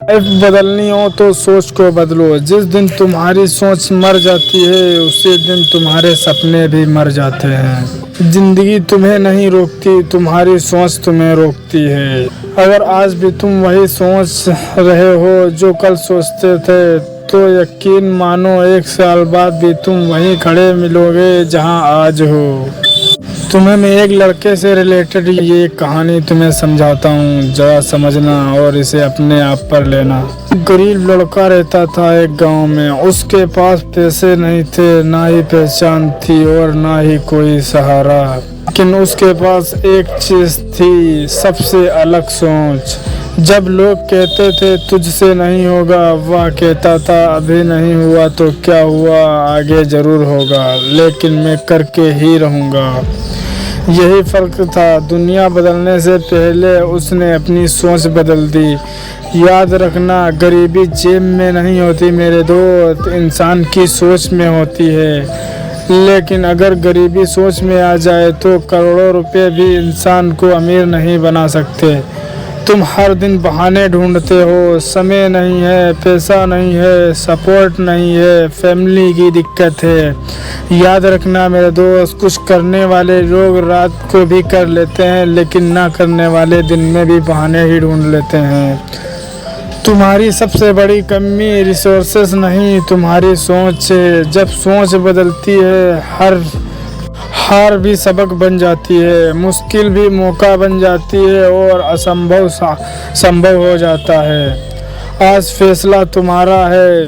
Life बदलनी हो तो सोच को बदलो। जिस दिन तुम्हारी सोच मर जाती है उसी दिन तुम्हारे सपने भी मर जाते हैं। जिंदगी तुम्हें नहीं रोकती, तुम्हारी सोच तुम्हें रोकती है। अगर आज भी तुम वही सोच रहे हो जो कल सोचते थे तो यकीन मानो 1 साल बाद भी तुम वहीं खड़े मिलोगे जहां आज हो। तुम्हें मैं एक लड़के से रिलेटेड ये कहानी तुम्हें समझाता हूँ, जरा समझना और इसे अपने आप पर लेना। गरीब लड़का रहता था एक गांव में। उसके पास पैसे नहीं थे, ना ही पहचान थी और ना ही कोई सहारा। लेकिन उसके पास एक चीज थी, सबसे अलग सोच। जब लोग कहते थे तुझसे नहीं होगा, वह कहता था अभी नहीं हुआ तो क्या हुआ, आगे जरूर होगा, लेकिन मैं करके ही रहूँगा। यही फर्क था। दुनिया बदलने से पहले उसने अपनी सोच बदल दी। याद रखना, गरीबी जेब में नहीं होती मेरे दोस्त, इंसान की सोच में होती है। लेकिन अगर गरीबी सोच में आ जाए तो करोड़ों रुपए भी इंसान को अमीर नहीं बना सकते। तुम हर दिन बहाने ढूंढते हो, समय नहीं है, पैसा नहीं है, सपोर्ट नहीं है, फैमिली की दिक्कत है। याद रखना मेरे दोस्त, कुछ करने वाले लोग रात को भी कर लेते हैं, लेकिन ना करने वाले दिन में भी बहाने ही ढूंढ लेते हैं। तुम्हारी सबसे बड़ी कमी रिसोर्सेस नहीं, तुम्हारी सोच है। जब सोच बदलती है, हार भी सबक बन जाती है, मुश्किल भी मौका बन जाती है और असंभव संभव हो जाता है। आज फैसला तुम्हारा है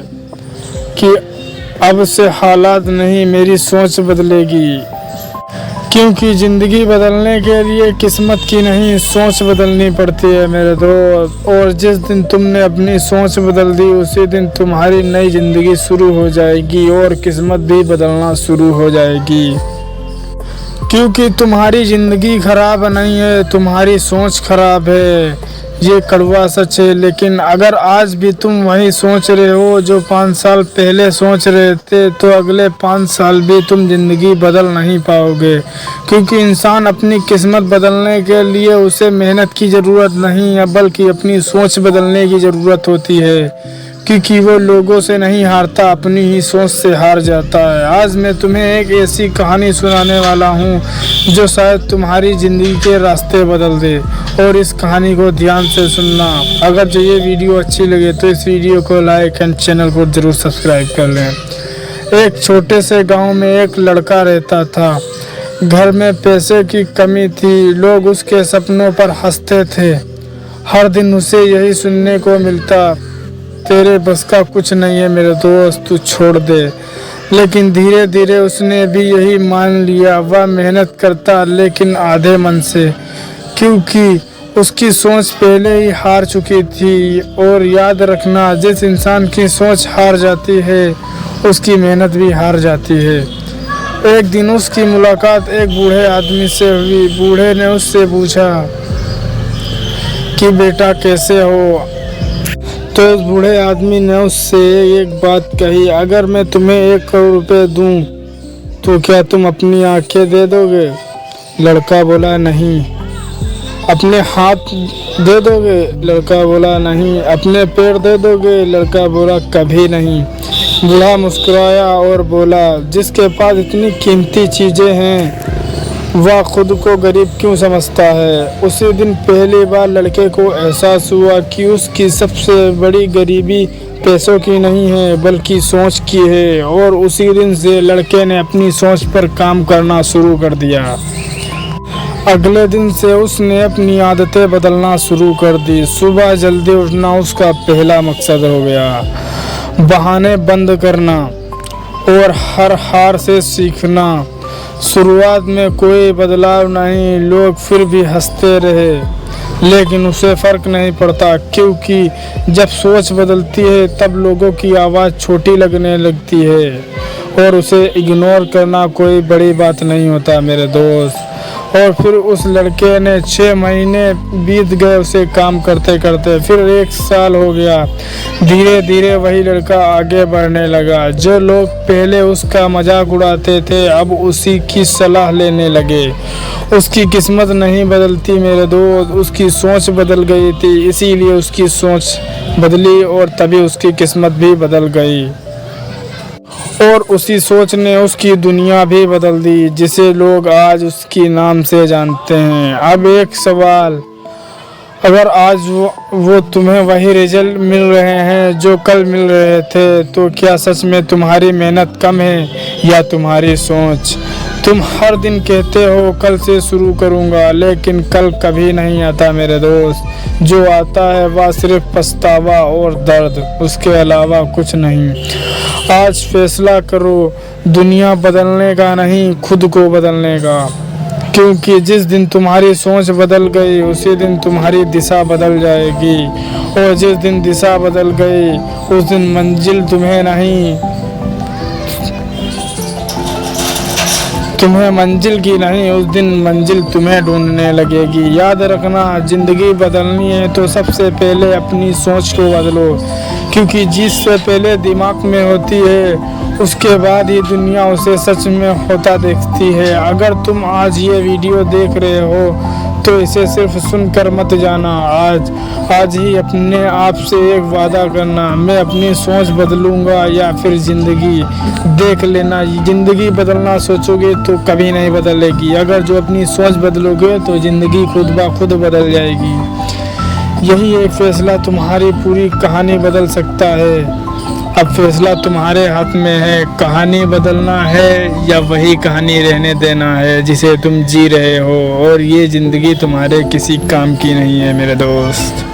कि अब से हालात नहीं, मेरी सोच बदलेगी। क्योंकि ज़िंदगी बदलने के लिए किस्मत की नहीं, सोच बदलनी पड़ती है मेरे दोस्त। और जिस दिन तुमने अपनी सोच बदल दी उसी दिन तुम्हारी नई ज़िंदगी शुरू हो जाएगी और किस्मत भी बदलना शुरू हो जाएगी। क्योंकि तुम्हारी ज़िंदगी खराब नहीं है, तुम्हारी सोच खराब है। ये कड़वा सच है, लेकिन अगर आज भी तुम वही सोच रहे हो जो 5 साल पहले सोच रहे थे तो अगले 5 साल भी तुम ज़िंदगी बदल नहीं पाओगे। क्योंकि इंसान अपनी किस्मत बदलने के लिए उसे मेहनत की ज़रूरत नहीं है, बल्कि अपनी सोच बदलने की ज़रूरत होती है। क्योंकि वो लोगों से नहीं हारता, अपनी ही सोच से हार जाता है। आज मैं तुम्हें एक ऐसी कहानी सुनाने वाला हूँ जो शायद तुम्हारी ज़िंदगी के रास्ते बदल दे, और इस कहानी को ध्यान से सुनना। अगर जो ये वीडियो अच्छी लगे तो इस वीडियो को लाइक एंड चैनल को ज़रूर सब्सक्राइब कर लें। एक छोटे से गांव में एक लड़का रहता था। घर में पैसे की कमी थी, लोग उसके सपनों पर हंसते थे। हर दिन उसे यही सुनने को मिलता, तेरे बस का कुछ नहीं है मेरे दोस्त, तू छोड़ दे। लेकिन धीरे धीरे उसने भी यही मान लिया। वह मेहनत करता लेकिन आधे मन से, क्योंकि उसकी सोच पहले ही हार चुकी थी। और याद रखना, जिस इंसान की सोच हार जाती है उसकी मेहनत भी हार जाती है। एक दिन उसकी मुलाकात एक बूढ़े आदमी से हुई। बूढ़े ने उससे पूछा कि बेटा कैसे हो। तो उस बूढ़े आदमी ने उससे एक बात कही, अगर मैं तुम्हें 1 करोड़ रुपए दूं तो क्या तुम अपनी आंखें दे दोगे? लड़का बोला नहीं। अपने हाथ दे दोगे? लड़का बोला नहीं। अपने पैर दे दोगे? लड़का बोला कभी नहीं। बूढ़ा मुस्कुराया और बोला, जिसके पास इतनी कीमती चीज़ें हैं वह खुद को गरीब क्यों समझता है। उसी दिन पहली बार लड़के को एहसास हुआ कि उसकी सबसे बड़ी गरीबी पैसों की नहीं है बल्कि सोच की है। और उसी दिन से लड़के ने अपनी सोच पर काम करना शुरू कर दिया। अगले दिन से उसने अपनी आदतें बदलना शुरू कर दी। सुबह जल्दी उठना उसका पहला मकसद हो गया। बहाने बंद करना और हर हार से सीखना। शुरुआत में कोई बदलाव नहीं, लोग फिर भी हंसते रहे, लेकिन उसे फ़र्क नहीं पड़ता। क्योंकि जब सोच बदलती है तब लोगों की आवाज़ छोटी लगने लगती है और उसे इग्नोर करना कोई बड़ी बात नहीं होता मेरे दोस्त। और फिर उस लड़के ने 6 महीने बीत गए उसे काम करते करते, फिर 1 साल हो गया। धीरे धीरे वही लड़का आगे बढ़ने लगा। जो लोग पहले उसका मजाक उड़ाते थे अब उसी की सलाह लेने लगे। उसकी किस्मत नहीं बदलती मेरे दोस्त, उसकी सोच बदल गई थी, इसीलिए उसकी सोच बदली और तभी उसकी किस्मत भी बदल गई। और उसी सोच ने उसकी दुनिया भी बदल दी, जिसे लोग आज उसकी नाम से जानते हैं। अब एक सवाल, अगर आज वो तुम्हें वही रिजल्ट मिल रहे हैं जो कल मिल रहे थे, तो क्या सच में तुम्हारी मेहनत कम है या तुम्हारी सोच? तुम हर दिन कहते हो कल से शुरू करूँगा, लेकिन कल कभी नहीं आता मेरे दोस्त। जो आता है वह सिर्फ पछतावा और दर्द, उसके अलावा कुछ नहीं। आज फैसला करो, दुनिया बदलने का नहीं, खुद को बदलने का। क्योंकि जिस दिन तुम्हारी सोच बदल गई उसी दिन तुम्हारी दिशा बदल जाएगी, और जिस दिन दिशा बदल गई उस दिन मंजिल तुम्हें मंजिल की नहीं, उस दिन मंजिल तुम्हें ढूंढने लगेगी। याद रखना, जिंदगी बदलनी है तो सबसे पहले अपनी सोच को बदलो, क्योंकि जिससे पहले दिमाग में होती है उसके बाद ही दुनिया उसे सच में होता देखती है। अगर तुम आज ये वीडियो देख रहे हो तो इसे सिर्फ सुनकर मत जाना, आज ही अपने आप से एक वादा करना, मैं अपनी सोच बदलूंगा या फिर ज़िंदगी। देख लेना, ज़िंदगी बदलना सोचोगे तो कभी नहीं बदलेगी, अगर जो अपनी सोच बदलोगे तो ज़िंदगी खुद ब खुद बदल जाएगी। यही एक फैसला तुम्हारी पूरी कहानी बदल सकता है। अब फैसला तुम्हारे हाथ में है, कहानी बदलना है या वही कहानी रहने देना है जिसे तुम जी रहे हो। और ये ज़िंदगी तुम्हारे किसी काम की नहीं है मेरे दोस्त।